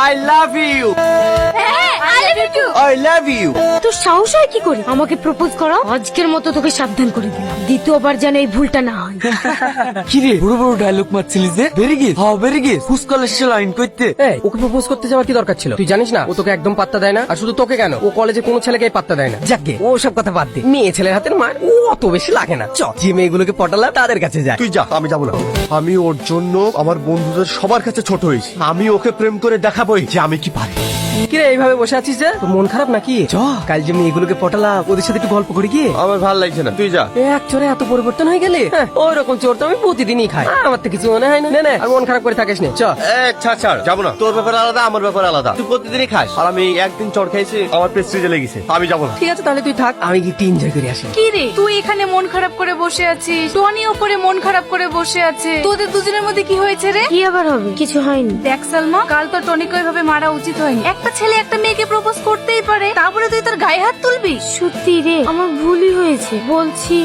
I love you. I love you. তোর সাহস হয় কি করে আমাকে প্রপোজ করা? আজকের মতো তোকে সাবধান করে দিলাম, দ্বিতীয়বার যেন এই ভুলটা না হয়। কিরে বড় বড় ডায়লগ মারছিলিস যে? ভেরি গেস, হ্যাঁ ভেরি গেস। ফুসকালে শেষে লাইন করতে। এই, ওকে প্রপোজ করতে যাওয়ার কি দরকার ছিল? তুই জানিস না ও তোকে একদম পাত্তা দেয় না। আর শুধু তোকে কেন, ও কলেজে কোনো ছেলেকে পাত্তা দেয় না। যাকে ও সব কথা বাদ দে, মেয়ে ছেলের হাতের মার ও অত বেশি লাগে না। চ, যে মেয়েগুলোকে পটালাম তাদের কাছে যায়। তুই যা, আমি যাবো না। আমি ওর জন্য আমার বন্ধুদের সবার কাছে ছোট হয়েছি। আমি ওকে প্রেম করে দেখাবোই যে আমি কি পারি। কিরে এইভাবে বসে আছিস যে? তোর মন খারাপ নাকি? চ, কাল যে মেয়েগুলোকে পটালাম ওদের সাথে একটু গল্প করি গিয়ে। আমার ভালো লাগছে না, তুই যা। এক চোরে এত পরিবর্তন হয়ে গেলে? ওই রকম চোর তো আমি প্রতিদিনই খাই, আমার তো কিছু মনে হয় না। না, আর মন খারাপ করে থাকিস না। চ, ছাড়, যাবো না। তোর ব্যাপার আলাদা, আমার ব্যাপার আলাদা। তুই প্রতিদিনই খাস, আর আমি একদিন চড় খাইছি, আমার প্রেস্টিজে লেগেছে। আমি যাবো না। ঠিক আছে তাহলে তুই থাক, আমি গিয়ে এনজয় করে আসি। কি রে, তুই এখানে মন খারাপ করে বসে আছিস, টনি ওপরে মন খারাপ করে বসে আছে। তোদের দুজনের মধ্যে কি হয়েছে রে? কি আবার হবে? কিছু হয়নি। দেখ সালমা, কাল তো টনিকে ওইভাবে মারা উচিত হয়নি। একটা ছেলে একটা মেয়েকে প্রপোজ করতেই পারে, তারপরে তুই তার গায়ে হাত তুলবি? সত্যি রে, আমার ভুলই হয়েছে। বলছি,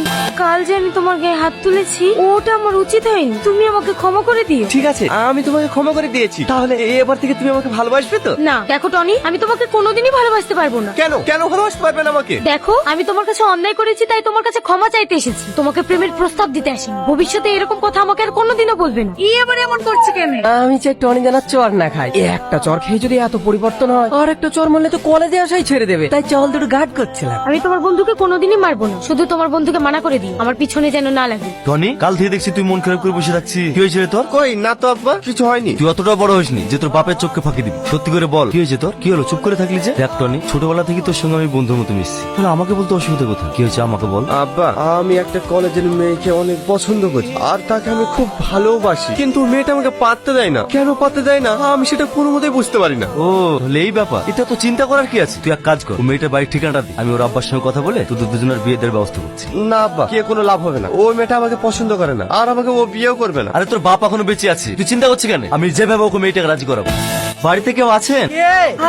কাল যে আমি তোমার গায়ে হাত তুলেছি ওটা আমার উচিত হয়নি, তুমি আমাকে ক্ষমা করে দিও। ঠিক আছে, আমি তোমাকে ক্ষমা করে দিয়েছি। তাহলে এবার থেকে তুমি আমাকে ভালোবাসবে তো? না দেখো টনি, আমি তোমাকে কোনোদিনই ভালোবাসতে পারবো না। কেন কেন ভালোবাসতে পারবেন আমাকে? দেখো, আমি তোমার কাছে অন্যায় করেছি, তাই তোমার কাছে ক্ষমা চাইতে এসেছি, তোমাকে প্রেমের প্রস্তাব দিতে আসিনি। ভবিষ্যতে এরকম কথা আমাকে আর কোনোদিনও বলবে না। ই এবার এমন করছে কেন? আমি চাই টনি যেন চর না খাই। একটা চর খেয়ে যদি এত পরিবর্তন হয়, আর একটা চর মারলে তো কলেজে আসাই ছেড়ে দেবে। তাই চল দুটো গার্ড করছিলাম। আমি তোমার বন্ধুকে কোনোদিনই মারবো না, শুধু তোমার বন্ধুকে মানা করে দিই আমার পিছনে যেন না লাগে। টনি, কাল থেকে দেখছি তুই মন খারাপ করে বসে থাকছিস। কি হয়েছে রে তোর? কই না তো আব্বা, কিছু হয়নি। তুই অতটা বড় হইসনি যে তোর বাপের চোখকে ফাঁকি দিবি। সত্যি করে বল, কি হয়েছে তোর? কি হলো, চুপ করে থাকলি যে? দেখ টনি, ছোটবেলা থেকে তোর সঙ্গে আমি বন্ধুর মতো মিশছি, তাহলে আমাকে বলতে অসুবিধা কোথায়? কি হয়েছে আমাকে বল। আব্বা, আমি একটা কলেজের মেয়েকে অনেক পছন্দ করি, আর তাকে আমি খুব ভালোবাসি, কিন্তু মেয়েটা আমাকে পাত্তা দেয় না। কেন পাত্তা দেয় না আমি সেটা কোনো মতেই বুঝতে পারি না। ও তাহলে এই ব্যাপার, এটা তো চিন্তা করার কি আছে? তুই এক কাজ কর, ও মেয়েটার বাড়ির ঠিকানাটা দি, আমি ওর আব্বার সঙ্গে কথা বলে তোদের দুজনের বিয়ে দেওয়ার ব্যবস্থা করছি। না আব্বা, কে কোনো লাভ হবে না। ও মেয়েটা আমাকে পছন্দ করে না, আর আমাকে ও বিয়েও করবে না। আরে তোর বাপ এখনো বেঁচে আছে, তুই চিন্তা করছিস কেন? আমি যেভাবে ওকে মেয়েটাকে রাজি করাবো। বাড়িতে কেউ আছেন?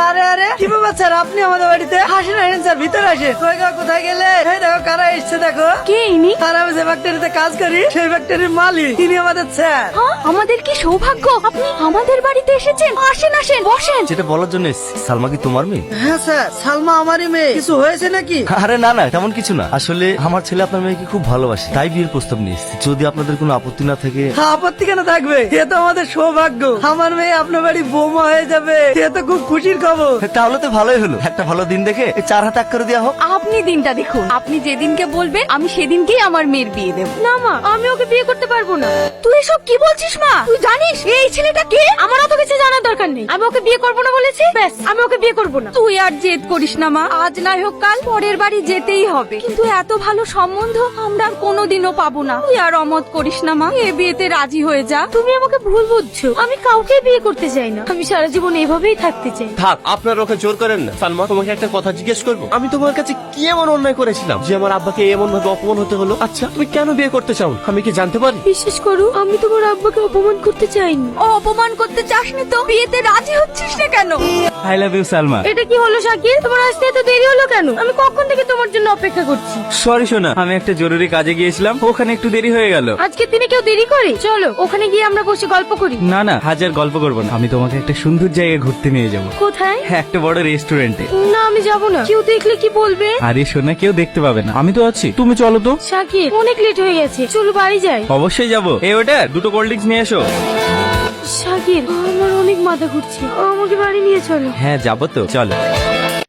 আরে আরে কি ব্যাপার স্যার, আপনি আমাদের বাড়িতে আসেন? আসেন স্যার, ভিতরে আসেন। কোথায় গেলে? এই দেখো কারা এসছে, দেখো। কে ইনি? আর আমি যে ফ্যাক্টরিতে কাজ করি সেই ফ্যাক্টরির মালিক, তিনি আমাদের স্যার। হ্যাঁ, আমাদের কি সৌভাগ্য, আপনি আমাদের বাড়িতে এসেছেন। আসেন আসেন, বসেন। যেটা বলার জন্য এসেছি, সালমা কি তোমার মেয়ে? হ্যাঁ স্যার, সালমা আমারই মেয়ে। কিছু হয়েছে নাকি? আরে না না, তেমন কিছু না। আসলে আমার ছেলে আপনার মেয়েকে খুব ভালোবাসে, তাই বিয়ের প্রস্তাব নিয়ে এসেছি। যদি আপনাদের কোনো আপত্তি না থাকে। হ্যাঁ, আপত্তি কেন থাকবে? এ তো আমাদের সৌভাগ্য, আমার মেয়ে আপনার বাড়ি বৌমা হয়ে যাবে। এ তো খুব খুশির খবর। তাহলে তো ভালোই হলো, একটা ভালো দিন দেখে এই 4 হাত এক করে দেওয়া হোক। আপনি দিনটা দেখুন, আপনি যেদিনকে বলবেন আমি সেদিনকেই আমার মেয়ের বিয়ে দেব। না মা, আমি ওকে বিয়ে করতে পারবো না। তুই এসব কি বলছিস মা? তুই জানিস এই ছেলেটা কে? আমার অত কিছু জানার দরকার নেই, আমি ওকে বিয়ে করবো না বলেছি, ব্যাস, আমি ওকে বিয়ে করবো না। তুই আর জেদ করিস না মা, আজ নাই হোক কাল পরের বাড়ি যেতেই হবে। কিন্তু এত ভালো সম্বন্ধ আমরা আর কোনোদিনও পাবো না। তুই আর অমত করিস না মা, এ বিয়েতে রাজি হয়ে যা। তুমি আমাকে ভুল বুঝছো, আমি কাউকে বিয়ে করতে চাই না, আমি সারা জীবন এইভাবেই থাকতে চাই। থাক, আপনার ওকে জোর করেন না। সালমা, তোমাকে একটা কথা জিজ্ঞেস করবো? আমি তোমার কাছে কি এমন অন্যায় করেছিলাম যে আমার আব্বাকে এমন ভাবে অপমান হতে হলো? আচ্ছা, তুমি কেন বিয়ে করতে চাও আমি কি জানতে পারি? বিশ্বাস করো, আমি তোমার আব্বাকে অপমান করতে চাইনি। ও অপমান করতে চাসনি তো বিয়েতে রাজি হচ্ছিস না কেন? I love you Salma. এটা কি হলো শাকির, তোমার আসতে এত দেরি হলো কেন? আমি কখন থেকে তোমার জন্য অপেক্ষা করছি। সরি সোনা, আমি একটা জরুরি কাজে গিয়েছিলাম, ওখানে একটু দেরি হয়ে গেল। আজকে দিনে কেউ দেরি করে? চলো ওখানে গিয়ে আমরা বসে গল্প করি। না না, হাজার গল্প করবো না, আমি তোমাকে একটা সুন্দর জায়গায় ঘুরতে নিয়ে যাবো। কোথায়? একটা বড় রেস্টুরেন্টে। না আমি যাবো না, কেউ দেখলে কি বলবে? আরে সোনা, কেউ দেখতে পাবে না, আমি তো আছি, তুমি চলো তো। শাকির, অনেক লেট হয়ে গেছে, চলো বাড়ি যাই। অবশ্যই যাবো। এই ওটা 2টো কোল্ড ড্রিঙ্কস নিয়ে এসো। শাকির, আমার অনেক মাথা ঘুরছে, আমাকে বাড়ি নিয়ে চলো। হ্যাঁ যাবো তো, চলো।